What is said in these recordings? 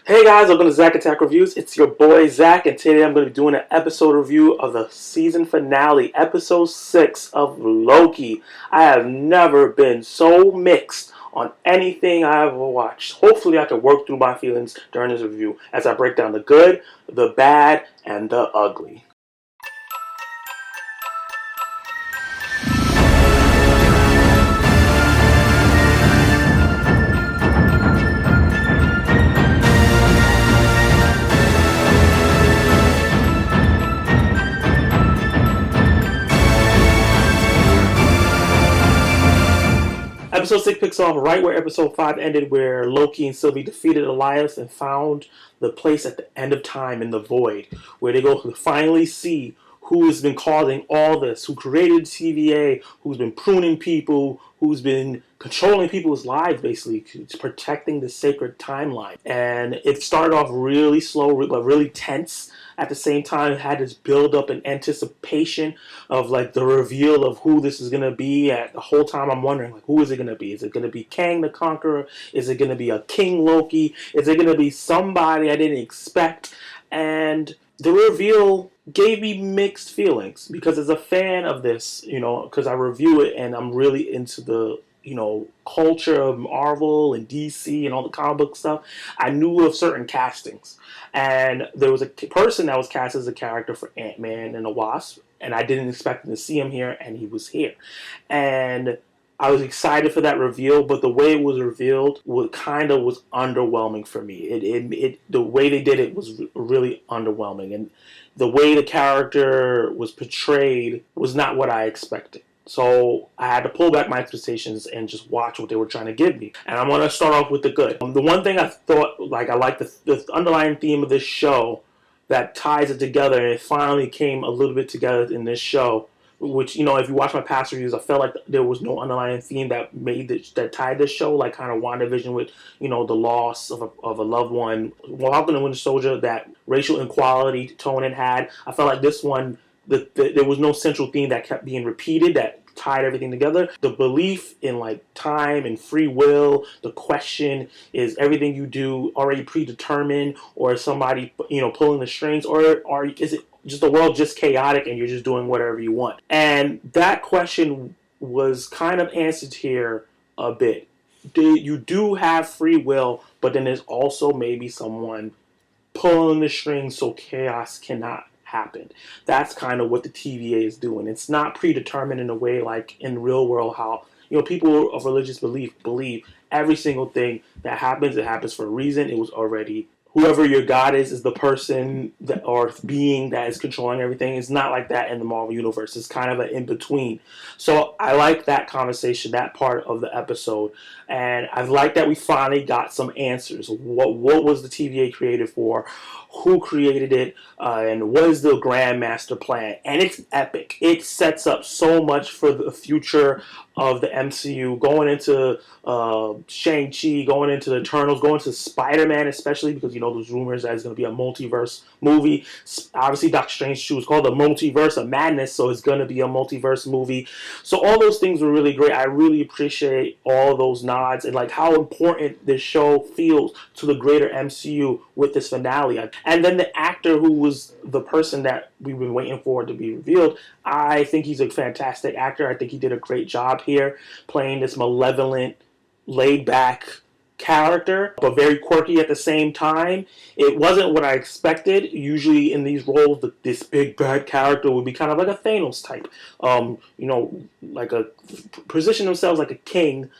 Hey guys, welcome to Zach Attack Reviews. It's your boy Zach, and today I'm going to be doing an episode review of the season finale, episode 6 of Loki. I have never been so mixed on anything I ever watched. Hopefully, I can work through my feelings during this review as I break down the good, the bad, and the ugly. Episode 6 picks off right where episode 5 ended, where Loki and Sylvie defeated Elias and found the place at the end of time in the void, where they go to finally see who has been causing all this, who created TVA, who's been pruning people, who's been controlling people's lives, basically, protecting the sacred timeline. And it started off really slow, but really tense. At the same time, it had this build up and anticipation of like the reveal of who this is gonna be. At the whole time, I'm wondering like, who is it gonna be? Is it gonna be Kang the Conqueror? Is it gonna be a King Loki? Is it gonna be somebody I didn't expect? And the reveal gave me mixed feelings because as a fan of this, because I review it and I'm really into the culture of Marvel and DC and all the comic book stuff. I knew of certain castings, and there was a person that was cast as a character for Ant-Man and the Wasp, and I didn't expect to see him here, and he was here, and I was excited for that reveal, but the way it was revealed was underwhelming for me. The way they did it was really underwhelming, and the way the character was portrayed was not what I expected. So I had to pull back my expectations and just watch what they were trying to give me. And I'm going to start off with the good. The one thing I thought, like, I like the underlying theme of this show that ties it together, and it finally came a little bit together in this show. Which, if you watch my past reviews, I felt like there was no underlying theme that that tied this show, like kind of WandaVision with, the loss of a loved one. Falcon and Winter Soldier, that racial inequality tone it had. I felt like this one, there was no central theme that kept being repeated that tied everything together. The belief in like time and free will, the question is everything you do already predetermined, or is somebody pulling the strings, or is it just the world just chaotic and you're just doing whatever you want? And that question was kind of answered here a bit. You do have free will, but then there's also maybe someone pulling the strings so chaos cannot happen. That's kind of what the TVA is doing. It's not predetermined in a way like in the real world how people of religious believe every single thing that happens, it happens for a reason. It was already, whoever your God is the person that or being that is controlling everything. It's not like that in the Marvel universe. It's kind of an in between. So I like that conversation, that part of the episode, and I like that we finally got some answers. What was the TVA created for? Who created it? And what is the grand master plan? And it's epic. It sets up so much for the future of the MCU, going into Shang-Chi, going into the Eternals, going to Spider-Man, especially because there's rumors that it's going to be a multiverse movie. Obviously, Doctor Strange 2 is called the Multiverse of Madness, so it's going to be a multiverse movie. So all those things were really great. I really appreciate all those nods and like how important this show feels to the greater MCU with this finale. And then the actor who was the person that we've been waiting for to be revealed, I think he's a fantastic actor. I think he did a great job here playing this malevolent, laid-back character, but very quirky at the same time. It wasn't what I expected. Usually in these roles, this big bad character would be kind of like a Thanos type. Like position themselves like a king,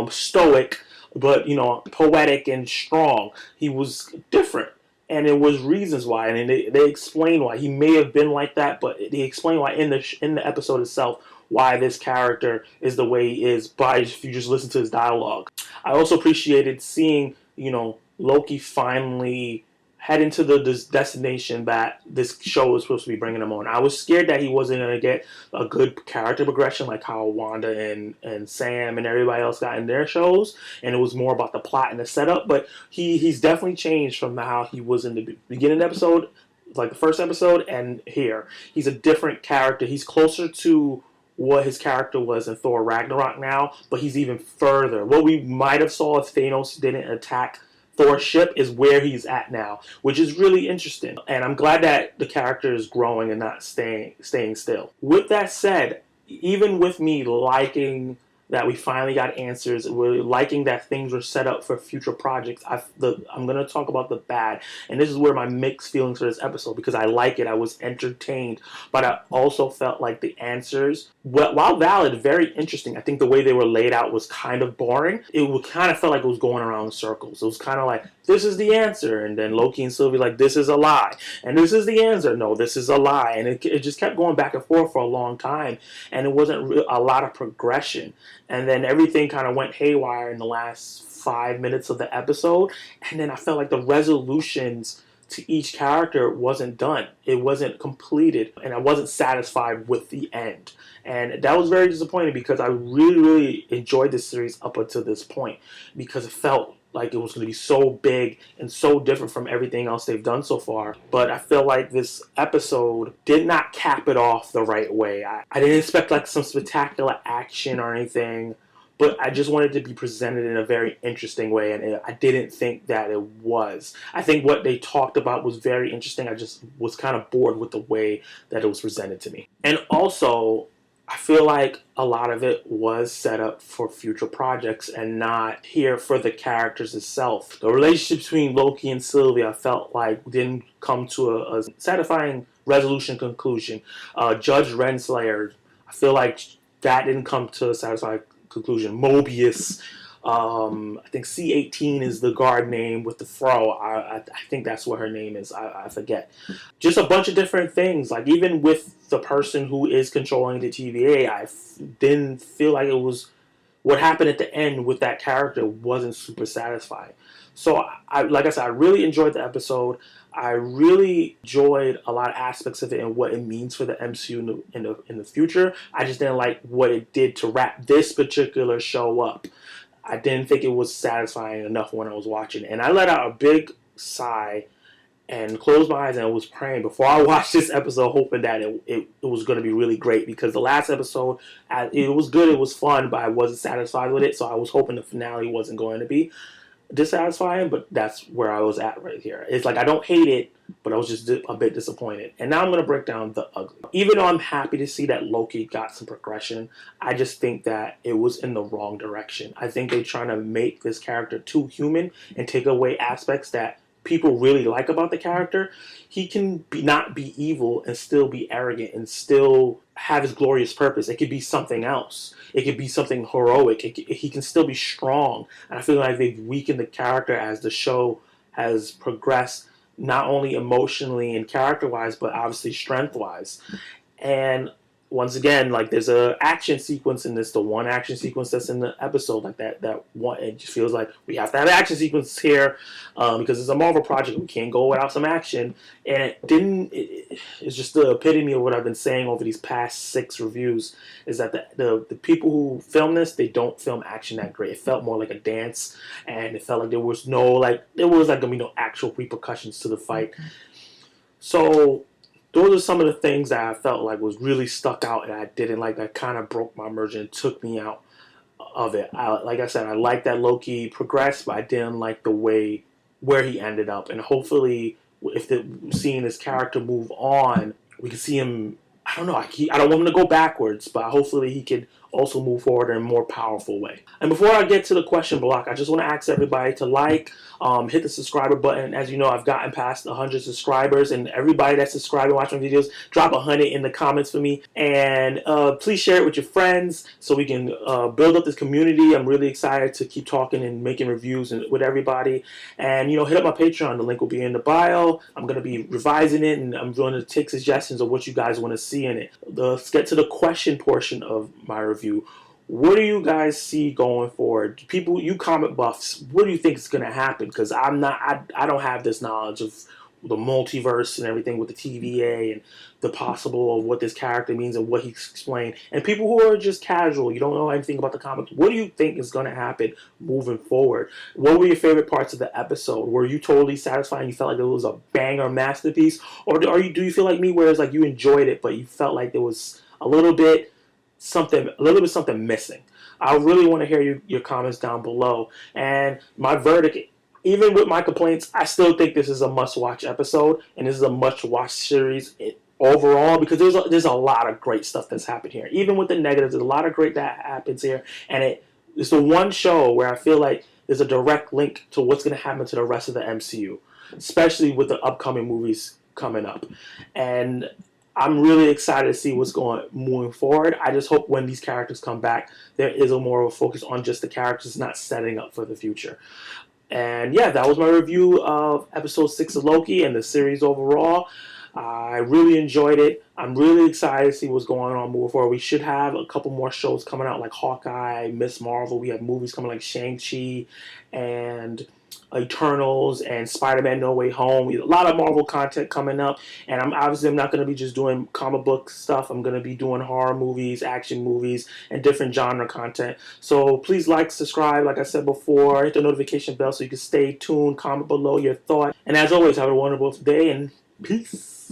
stoic, but poetic and strong. He was different. And there was reasons why, and they explain why he may have been like that, but they explain why in the episode itself why this character is the way he is by if you just listen to his dialogue. I also appreciated seeing Loki finally head into this destination that this show is supposed to be bringing him on. I was scared that he wasn't going to get a good character progression like how Wanda and Sam and everybody else got in their shows, and it was more about the plot and the setup, but he's definitely changed from how he was in the beginning of the episode, like the first episode, and here. He's a different character. He's closer to what his character was in Thor Ragnarok now, but he's even further. What we might have saw if Thanos didn't attack Thor's ship is where he's at now, which is really interesting. And I'm glad that the character is growing and not staying still. With that said, even with me liking that we finally got answers, we're liking that things were set up for future projects, I'm going to talk about the bad. And this is where my mixed feelings for this episode, because I like it, I was entertained, but I also felt like the answers, while valid, very interesting. I think the way they were laid out was kind of boring. It kind of felt like it was going around in circles. It was kind of like, this is the answer, and then Loki and Sylvie like, this is a lie, and this is the answer, no, this is a lie, and it just kept going back and forth for a long time, and it wasn't a lot of progression. And then everything kind of went haywire in the last 5 minutes of the episode, and then I felt like the resolutions to each character wasn't done. It wasn't completed, and I wasn't satisfied with the end. And that was very disappointing, because I really, really enjoyed this series up until this point, because it felt like it was going to be so big and so different from everything else they've done so far. But I feel like this episode did not cap it off the right way. I didn't expect like some spectacular action or anything, but I just wanted to be presented in a very interesting way, and I didn't think that it was. I think what they talked about was very interesting. I just was kind of bored with the way that it was presented to me. And also, I feel like a lot of it was set up for future projects and not here for the characters itself. The relationship between Loki and Sylvie, I felt like didn't come to a satisfying resolution conclusion. Judge Renslayer, I feel like that didn't come to a satisfying conclusion. Mobius, I think C18 is the guard name with the fro. I think that's what her name is. I forget. Just a bunch of different things. Like even with the person who is controlling the TVA, didn't feel like it was what happened at the end with that character wasn't super satisfying. So like I said, I really enjoyed the episode. I really enjoyed a lot of aspects of it and what it means for the MCU in the future. I just didn't like what it did to wrap this particular show up. I didn't think it was satisfying enough when I was watching it. And I let out a big sigh and closed my eyes and was praying before I watched this episode, hoping that it was going to be really great, because the last episode, it was good, it was fun, but I wasn't satisfied with it, so I was hoping the finale wasn't going to be dissatisfying, but that's where I was at right here. It's like I don't hate it, but I was just a bit disappointed. And now I'm going to break down the ugly. Even though I'm happy to see that Loki got some progression, I just think that it was in the wrong direction. I think they're trying to make this character too human and take away aspects that people really like about the character. He can not be evil and still be arrogant and still have his glorious purpose. It could be something else. It could be something heroic. He can still be strong. And I feel like they've weakened the character as the show has progressed, not only emotionally and character-wise, but obviously strength-wise. And once again, like there's a action sequence in this, the one action sequence that's in the episode, like that one, it just feels like we have to have action sequences here because it's a Marvel project. We can't go without some action, and it's just the epitome of what I've been saying over these past 6 reviews, is that the people who film this, they don't film action that great. It felt more like a dance, and it felt like there was gonna be no actual repercussions to the fight. So those are some of the things that I felt like was really stuck out and I didn't like. That kind of broke my immersion and took me out of it. Like I said, I liked that Loki progressed, but I didn't like the way where he ended up. And hopefully, if seeing this character move on, we can see him. I don't know. I don't want him to go backwards, but hopefully he could also move forward in a more powerful way. And before I get to the question block, I just want to ask everybody to hit the subscriber button. As you know, I've gotten past 100 subscribers, and everybody that's subscribed and watching videos, drop 100 in the comments for me. And please share it with your friends so we can build up this community. I'm really excited to keep talking and making reviews with everybody. And, hit up my Patreon. The link will be in the bio. I'm going to be revising it, and I'm going to take suggestions of what you guys want to see in it. Let's get to the question portion of my review. What do you guys see going forward? People, you comic buffs, what do you think is going to happen? Because I don't have this knowledge of the multiverse and everything with the TVA and the possible of what this character means and what he's explained. And people who are just casual, you don't know anything about the comics, what do you think is going to happen moving forward? What were your favorite parts of the episode? Were you totally satisfied and you felt like it was a banger masterpiece? Or do you feel like me, where it's like you enjoyed it, but you felt like there was a little bit something missing? I really want to hear your comments down below. And my verdict even with my complaints, I still think this is a must-watch episode, and this is a must-watch series overall, because there's a lot of great stuff that's happened here. Even with the negatives, there's a lot of great that happens here, and it's the one show where I feel like there's a direct link to what's going to happen to the rest of the MCU, especially with the upcoming movies coming up. And I'm really excited to see what's going moving forward. I just hope when these characters come back, there is a more of a focus on just the characters, not setting up for the future. And yeah, that was my review of episode 6 of Loki and the series overall. I really enjoyed it. I'm really excited to see what's going on moving forward. We should have a couple more shows coming out like Hawkeye, Miss Marvel. We have movies coming like Shang-Chi and Eternals and Spider-Man No Way Home. A lot of Marvel content coming up. And I'm not going to be just doing comic book stuff. I'm going to be doing horror movies, action movies, and different genre content. So please like, subscribe, like I said before. Hit the notification bell so you can stay tuned. Comment below your thoughts. And as always, have a wonderful day and peace.